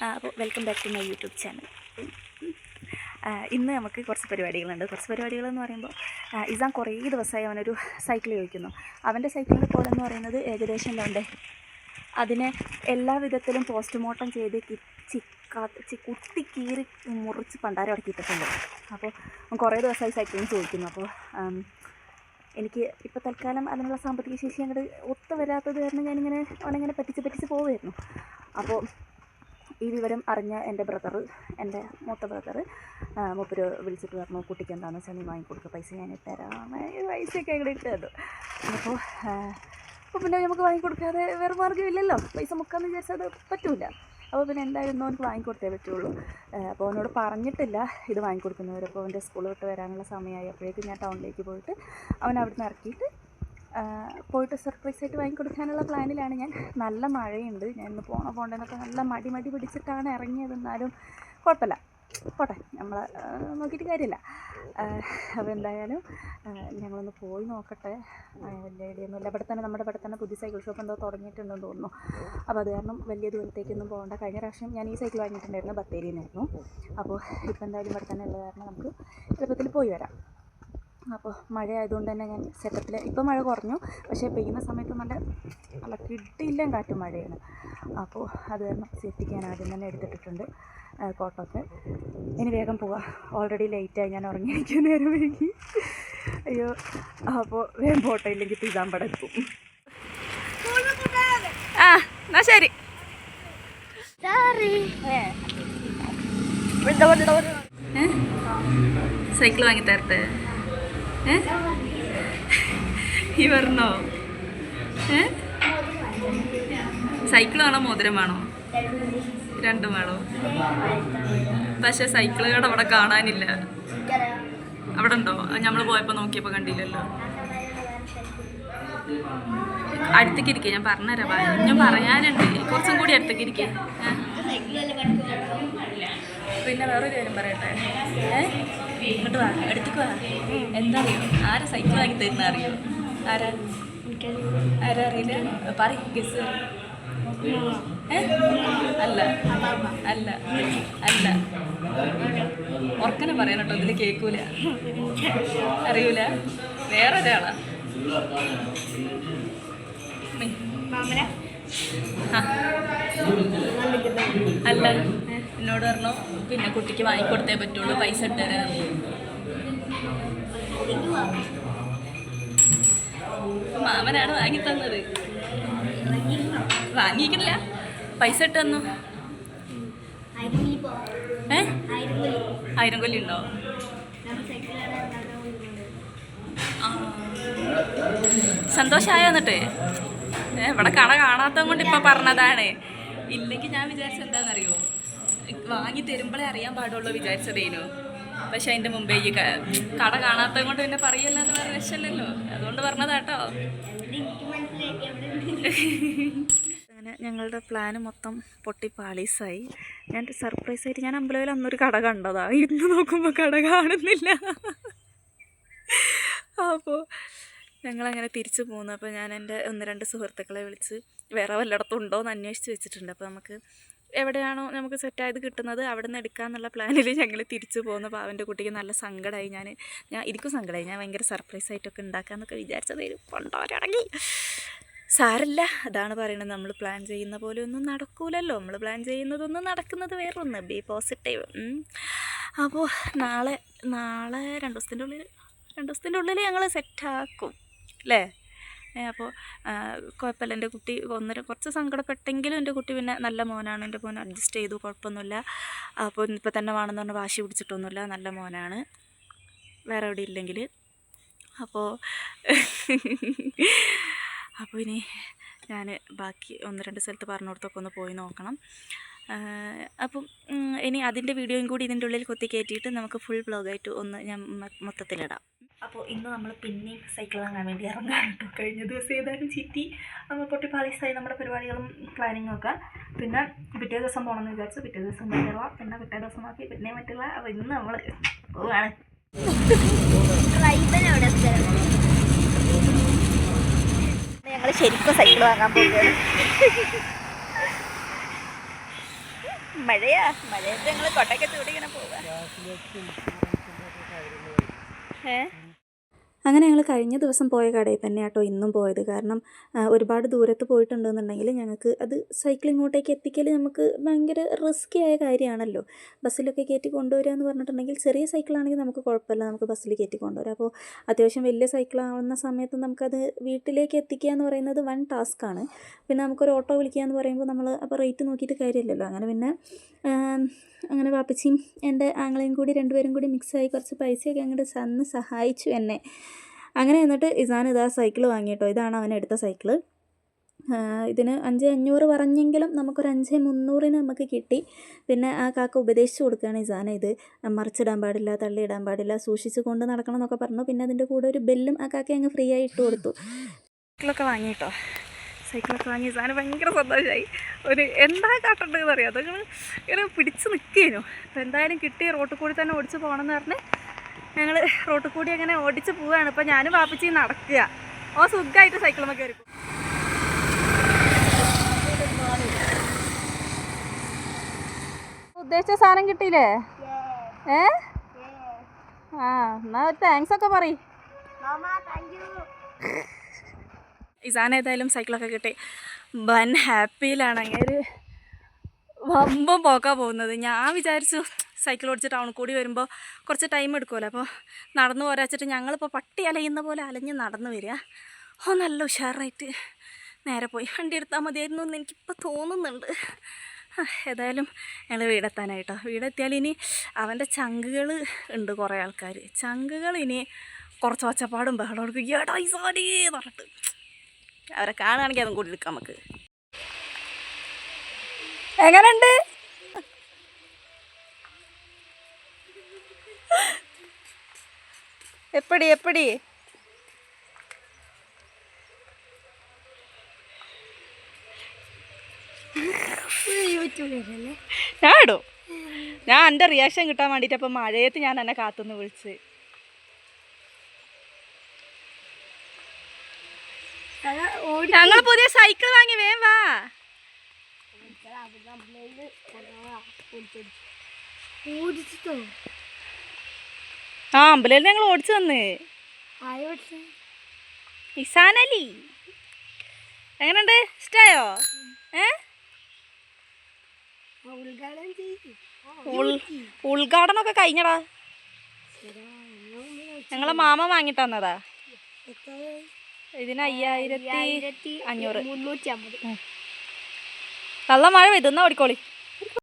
അപ്പോൾ welcome back to my YouTube channel. ഇന്ന് നമുക്ക് കുറച്ച് പരിപാടികളുണ്ട്. കുറച്ച് പരിപാടികളെന്ന് പറയുമ്പോൾ ഇസാൻ കുറേ ദിവസമായി അവനൊരു സൈക്കിൾ ചോദിക്കുന്നു. അവൻ്റെ സൈക്കിളിൻ്റെ പോലെ എന്ന് പറയുന്നത് ഏകദേശം ഉണ്ടേ അതിനെ എല്ലാ വിധത്തിലും പോസ്റ്റ്മോർട്ടം ചെയ്ത് കുത്തി കീറി മുറിച്ച് പണ്ടാരം ഇറക്കിയിട്ടുണ്ട്. അപ്പോൾ കുറേ ദിവസമായി സൈക്കിളിന് ചോദിക്കുന്നു. അപ്പോൾ എനിക്ക് ഇപ്പോൾ തൽക്കാലം അതിനുള്ള സാമ്പത്തിക ശേഷി അങ്ങോട്ട് ഒത്തു വരാത്തത് കാരണം ഞാനിങ്ങനെ അവനെങ്ങനെ പറ്റിച്ച് പോവുമായിരുന്നു. അപ്പോൾ ഈ വിവരം അറിഞ്ഞ എൻ്റെ മൂത്ത ബ്രദർ മൂപ്പര് വിളിച്ചിട്ട് പറഞ്ഞു, കുട്ടിക്ക് എന്താണെന്ന് വെച്ചാൽ നീ വാങ്ങിക്കൊടുക്കുക, പൈസ ഞാൻ ഇട്ടുതരാം. പൈസയൊക്കെ അങ്ങോട്ട് ഇട്ട് തന്നു. അപ്പോൾ പിന്നെ നമുക്ക് വാങ്ങിക്കൊടുക്കാതെ വേറെ മാർഗ്ഗമില്ലല്ലോ, പൈസ മുക്കാമെന്ന് വിചാരിച്ചാൽ അത് പറ്റില്ല. അപ്പോൾ പിന്നെ എന്തായാലും അവനക്ക് വാങ്ങിക്കൊടുത്തേ പറ്റുള്ളൂ. അപ്പോൾ അവനോട് പറഞ്ഞിട്ടില്ല ഇത് വാങ്ങിക്കൊടുക്കുന്നവർ. അപ്പോൾ അവൻ്റെ സ്കൂൾ വിട്ട് വരാനുള്ള സമയമായി. അപ്പോഴേക്കും ഞാൻ ടൗണിലേക്ക് പോയിട്ട് അവൻ അവിടുന്ന് ഇറക്കിയിട്ട് പോയിട്ട് സർപ്രൈസായിട്ട് വാങ്ങിക്കൊടുക്കാനുള്ള പ്ലാനിലാണ് ഞാൻ. നല്ല മഴയുണ്ട്, ഞാൻ ഇന്ന് പോകണ്ടെന്നൊക്കെ നല്ല മടി പിടിച്ചിട്ടാണ് ഇറങ്ങിയത്. എന്നാലും കുഴപ്പമില്ല, പോട്ടെ, നമ്മൾ നോക്കിയിട്ട് കാര്യമില്ല. അപ്പോൾ എന്തായാലും ഞങ്ങളൊന്ന് പോയി നോക്കട്ടെ. വലിയ ഐഡിയൊന്നുമില്ല. നമ്മുടെ ഇവിടെ തന്നെ പുതിയ സൈക്കിൾ ഷോപ്പ് എന്തോ തുടങ്ങിയിട്ടുണ്ടെന്ന് തോന്നുന്നു. അപ്പോൾ അത് കാരണം വലിയ ദൂരത്തേക്കൊന്നും പോകണ്ട. കഴിഞ്ഞ പ്രാവശ്യം ഞാൻ ഈ സൈക്കിൾ വാങ്ങിയിട്ടുണ്ടായിരുന്നു, ബത്തേരിയിൽ നിന്നായിരുന്നു. അപ്പോൾ ഇപ്പോൾ എന്തായാലും ഇവിടെ തന്നെ ഉള്ളത് കാരണം നമുക്ക് എളുപ്പത്തിൽ പോയി വരാം. അപ്പോൾ മഴ ആയതുകൊണ്ട് തന്നെ ഞാൻ സെറ്റപ്പിൽ ഇപ്പോൾ മഴ കുറഞ്ഞു, പക്ഷേ പെയ്യുന്ന സമയത്ത് നല്ല കിട്ടിയില്ല കാറ്റും മഴയാണ്. അപ്പോൾ അത് കാരണം സേഫ്റ്റിക്ക് ഞാൻ ആദ്യം തന്നെ എടുത്തിട്ടുണ്ട് കോട്ടൊക്കെ. ഇനി വേഗം പോവാം, ഓൾറെഡി ലേറ്റായി, ഞാൻ ഉറങ്ങിയിരിക്കാൻ നേരം വൈകി. അയ്യോ, അപ്പോൾ വേഗം പോട്ടെ, ഇല്ലെങ്കിൽ തീതാമ്പടം എത്തും. എന്നാ ശരി. സൈക്കിൾ വാങ്ങി തരട്ടെ? ഈ പറഞ്ഞോ? സൈക്കിൾ വേണോ മോതിരം വേണോ? രണ്ടും വേണോ? പക്ഷെ സൈക്കിൾ കട അവിടെ കാണാനില്ല. അവിടെ ഉണ്ടോ? നമ്മൾ പോയപ്പോൾ നോക്കിയപ്പോൾ കണ്ടില്ലല്ലോ. അടുത്തേക്ക് ഇരിക്കുക, ഞാൻ പറഞ്ഞുതരാം. ഞാൻ പറയാനുണ്ട്, കുറച്ചും കൂടി അടുത്തേക്ക് ഇരിക്കുക. പിന്നെ വേറൊരു കാര്യം പറയട്ടെ, ഇങ്ങോട്ട് വാ, അടുത്തേക്ക് വാ. എന്താ അറിയോ, ആരാ സൈക്കിൾ വാങ്ങി തരുന്ന അറിയോ? ആരാ അറിയില്ല? പറ, ഗസ്. അല്ല അല്ല അല്ല ഉറക്കനെ പറയാൻ കേട്ടോ, ഇതിൽ കേൾക്കൂല. അറിയൂല? വേറെ ഒരാളാ. അല്ല, എന്നോട് പറഞ്ഞു പിന്നെ കുട്ടിക്ക് വാങ്ങിക്കൊടുത്തേ പറ്റുള്ളൂ, പൈസ ഇട്ട് തരാം. മാമനാണ് വാങ്ങി തന്നത്. വാങ്ങിക്കില്ല, പൈസ ഇട്ട് തന്നു. 1000 കൊല്ലി ഉണ്ടോ? സന്തോഷമായോ? എന്നിട്ട് ഇവിടെ കട കാണാത്തത് കൊണ്ട് ഇപ്പം പറഞ്ഞതാണ്. ഇല്ലെങ്കിൽ ഞാൻ വിചാരിച്ചത് എന്താണെന്നറിയോ, വാങ്ങി തരുമ്പോഴേ അറിയാൻ പാടുള്ളൂ വിചാരിച്ചതേനു. പക്ഷെ അതിൻ്റെ മുമ്പേ ഈ കട കാണാത്തത് കൊണ്ട് പിന്നെ പറയല്ലാന്ന് വേറെ രക്ഷമല്ലല്ലോ, അതുകൊണ്ട് പറഞ്ഞതാട്ടോ. അങ്ങനെ ഞങ്ങളുടെ പ്ലാന് മൊത്തം പൊട്ടി പാളീസായി. ഞാൻ സർപ്രൈസായിട്ട് ഞാൻ അമ്പലത്തിൽ അന്നൊരു കട കണ്ടതാ, ഇന്ന് നോക്കുമ്പോൾ കട കാണുന്നില്ല. അപ്പോൾ ഞങ്ങളങ്ങനെ തിരിച്ചു പോകുന്നു. അപ്പോൾ ഞാൻ എൻ്റെ 1-2 സുഹൃത്തുക്കളെ വിളിച്ച് വേറെ വല്ലയിടത്തും ഉണ്ടോ എന്ന് അന്വേഷിച്ച് വെച്ചിട്ടുണ്ട്. അപ്പോൾ നമുക്ക് എവിടെയാണോ നമുക്ക് സെറ്റായത് കിട്ടുന്നത് അവിടെ നിന്ന് എടുക്കാമെന്നുള്ള പ്ലാനിൽ ഞങ്ങൾ തിരിച്ചു പോകുന്നു. അപ്പോൾ അവൻ്റെ കുട്ടിക്ക് നല്ല സങ്കടമായി. ഞാൻ എനിക്കും സങ്കടമായി. ഞാൻ ഭയങ്കര സർപ്രൈസായിട്ടൊക്കെ ഉണ്ടാക്കാമെന്നൊക്കെ വിചാരിച്ചതായിരുന്നു. കൊണ്ടോരാണെങ്കിൽ സാരല്ല, അതാണ് പറയുന്നത്, നമ്മൾ പ്ലാൻ ചെയ്യുന്ന പോലെ ഒന്നും നടക്കൂലല്ലോ. നമ്മൾ പ്ലാൻ ചെയ്യുന്നതൊന്നും നടക്കുന്നത് വേറൊന്ന്. B positive. അപ്പോൾ നാളെ 2 ദിവസത്തിൻ്റെ ഉള്ളിൽ ഞങ്ങൾ സെറ്റാക്കും അല്ലേ? അപ്പോൾ കുഴപ്പമില്ല. എൻ്റെ കുട്ടി കുറച്ച് സങ്കടപ്പെട്ടെങ്കിലും എൻ്റെ കുട്ടി പിന്നെ നല്ല മോനാണ്. എൻ്റെ മോൻ അഡ്ജസ്റ്റ് ചെയ്തു, കുഴപ്പമൊന്നുമില്ല. അപ്പോൾ ഇപ്പോൾ തന്നെ വേണമെന്ന് പറഞ്ഞാൽ വാശി പിടിച്ചിട്ടൊന്നുമില്ല, നല്ല മോനാണ്, വേറെ എവിടെ ഇല്ലെങ്കിൽ. അപ്പോൾ ഇനി ഞാൻ ബാക്കി 1-2 സ്ഥലത്ത് പറഞ്ഞിടത്തൊക്കെ ഒന്ന് പോയി നോക്കണം. അപ്പം ഇനി അതിൻ്റെ വീഡിയോയും കൂടി ഇതിൻ്റെ ഉള്ളിൽ കൊത്തി കയറ്റിയിട്ട് നമുക്ക് ഫുൾ ബ്ലോഗായിട്ട് ഒന്ന് ഞാൻ മൊത്തത്തിലിടാം. അപ്പോൾ ഇന്ന് നമ്മൾ പിന്നെയും സൈക്കിൾ വാങ്ങാൻ വേണ്ടി ഇറങ്ങാൻ കേട്ടോ. കഴിഞ്ഞ ദിവസം ഏതായാലും ചീറ്റി നമ്മൾ പൊട്ടി പാളീസായി നമ്മുടെ പരിപാടികളും പ്ലാനിങ്ങും ഒക്കെ. പിന്നെ പിറ്റേ ദിവസം പോകണമെന്ന് വിചാരിച്ചു, പിറ്റേ ദിവസം പറ്റുള്ള, പിന്നെ പിറ്റേ ദിവസം ആക്കി പിന്നെ പറ്റില്ല. അപ്പോൾ ഇന്ന് നമ്മൾ പോവുകയാണ്. ഞങ്ങൾ ശരിക്കും സൈക്കിൾ വാങ്ങാൻ പോവുകയാണ്. മഴയാ, മഴയത്ത് ഞങ്ങൾ കൊട്ടയൊക്കെ ചൂടി ഇങ്ങനെ പോവാ. അങ്ങനെ ഞങ്ങൾ കഴിഞ്ഞ ദിവസം പോയ കടയിൽ തന്നെ കേട്ടോ ഇന്നും പോയത്. കാരണം ഒരുപാട് ദൂരത്ത് പോയിട്ടുണ്ടെന്നുണ്ടെങ്കിൽ ഞങ്ങൾക്ക് അത് സൈക്കിൾ ഇങ്ങോട്ടേക്ക് എത്തിക്കൽ നമുക്ക് ഭയങ്കര റിസ്ക്കി ആയ കാര്യമാണല്ലോ. ബസ്സിലൊക്കെ കയറ്റി കൊണ്ടുവരിക എന്ന് പറഞ്ഞിട്ടുണ്ടെങ്കിൽ ചെറിയ സൈക്കിളാണെങ്കിൽ നമുക്ക് കുഴപ്പമില്ല, നമുക്ക് ബസ്സിൽ കയറ്റി കൊണ്ടുവരാം. അപ്പോൾ അത്യാവശ്യം വലിയ സൈക്കിളാവുന്ന സമയത്ത് നമുക്കത് വീട്ടിലേക്ക് എത്തിക്കുക എന്ന് പറയുന്നത് വൺ ടാസ്ക്കാണ്. പിന്നെ നമുക്കൊരു ഓട്ടോ വിളിക്കുക എന്ന് പറയുമ്പോൾ നമ്മൾ അപ്പോൾ റേറ്റ് നോക്കിയിട്ട് കാര്യമില്ലല്ലോ. അങ്ങനെ പിന്നെ അങ്ങനെ വാപ്പച്ചിയും എൻ്റെ ആങ്ങളെയും കൂടി രണ്ടുപേരും കൂടി മിക്സായി കുറച്ച് പൈസയൊക്കെ അങ്ങോട്ട് തന്ന് സഹായിച്ചു എന്നെ. അങ്ങനെ എന്നിട്ട് ഇസാൻ ഇതാ സൈക്കിൾ വാങ്ങിയിട്ടോ. ഇതാണ് അവനെടുത്ത സൈക്കിള്. ഇതിന് 5500 പറഞ്ഞെങ്കിലും നമുക്കൊരു 5300 നമുക്ക് കിട്ടി. പിന്നെ ആ കാക്ക ഉപദേശിച്ച് കൊടുക്കുകയാണ് ഇസാനെ, ഇത് മറിച്ചിടാൻ പാടില്ല, തള്ളിയിടാൻ പാടില്ല, സൂക്ഷിച്ച് കൊണ്ട് നടക്കണം എന്നൊക്കെ പറഞ്ഞു. പിന്നെ അതിൻ്റെ കൂടെ ഒരു ബെല്ലും ആ കാക്ക അങ്ങ് ഫ്രീ ആയി ഇട്ട് കൊടുത്തു. സൈക്കിളൊക്കെ വാങ്ങിയിട്ടോ. സൈക്കിളൊക്കെ വാങ്ങി ഇസാന് ഭയങ്കര സന്തോഷമായി. ഒരു എന്താ കാട്ടേണ്ടതെന്ന് അറിയാം, അതങ്ങൾ ഇങ്ങനെ പിടിച്ച് നിൽക്കുകയായിരുന്നു. അപ്പോൾ എന്തായാലും കിട്ടി. റോട്ടിൽ കൂടി തന്നെ ഓടിച്ച് പോകണമെന്ന് പറഞ്ഞ് ഞങ്ങൾ റോട്ടിൽ കൂടി അങ്ങനെ ഓടിച്ച് പോവുകയാണ്. ഇപ്പോൾ ഞാനും വാപ്പിച്ച് നടക്കുക. ഓ സുഖമായിട്ട് സൈക്കിളുമൊക്കെ കയറി. ഉദ്ദേശിച്ച സാധനം കിട്ടിയില്ലേ? ആ എന്നാ താങ്ക്സ് ഒക്കെ പറയും. ഇസാൻ ഏതായാലും സൈക്കിളൊക്കെ കിട്ടി. വൻ ഹാപ്പിയിലാണ്. അങ്ങനെ വമ്പം പോക്കാണ് പോകുന്നത്. ഞാൻ വിചാരിച്ചു സൈക്കിൾ ഓടിച്ച് ടൗണിൽ കൂടി വരുമ്പോൾ കുറച്ച് ടൈം എടുക്കുമല്ലോ, അപ്പോൾ നടന്നു പോരാച്ചിട്ട് ഞങ്ങളിപ്പോൾ പട്ടി അലയുന്ന പോലെ അലഞ്ഞ് നടന്നു വരിക. നല്ല ഉഷാറായിട്ട് നേരെ പോയി വണ്ടി എടുത്താൽ മതിയായിരുന്നു എന്ന് എനിക്കിപ്പോൾ തോന്നുന്നുണ്ട്. ഏതായാലും ഞങ്ങൾ വീടെത്താനായിട്ടോ. വീടെത്തിയാൽ ഇനി അവൻ്റെ ചങ്കുകൾ ഉണ്ട്, കുറേ ആൾക്കാർ. ചങ്കുകൾ ഇനി കുറച്ച് ഒച്ചപ്പാടും ബഹളം കൊടുക്കും. ഏടാ ഈ സാരി എന്ന് പറഞ്ഞിട്ട് അവരെ കാണുകയാണെങ്കിൽ അതും കൂടി എടുക്കാം നമുക്ക്. എങ്ങനെയുണ്ട്? എപ്പടി എപ്പടി ഞാൻ ഇടും. ഞാൻ എൻ്റെ റിയാക്ഷൻ കിട്ടാൻ വേണ്ടിയിട്ട് അപ്പം മഴയത്ത് ഞാൻ എന്നെ കാത്തുനിന്ന് വിളിച്ച്. ഞങ്ങൾ പുതിയ സൈക്കിൾ വാങ്ങി, വേം വാ. ആ അമ്പലയിൽ ഞങ്ങൾ ഓടിച്ചു തന്ന്. ഇസാനലി എങ്ങനെയുണ്ട്? ഇഷ്ടായോ? ഉദ്ഘാടനമൊക്കെ കഴിഞ്ഞടാ. ഞങ്ങളെ മാമ വാങ്ങി തന്നതാ. ഇതിന് 5500. നല്ല മഴ പെയ്തുന്നാ ഓടിക്കോളി.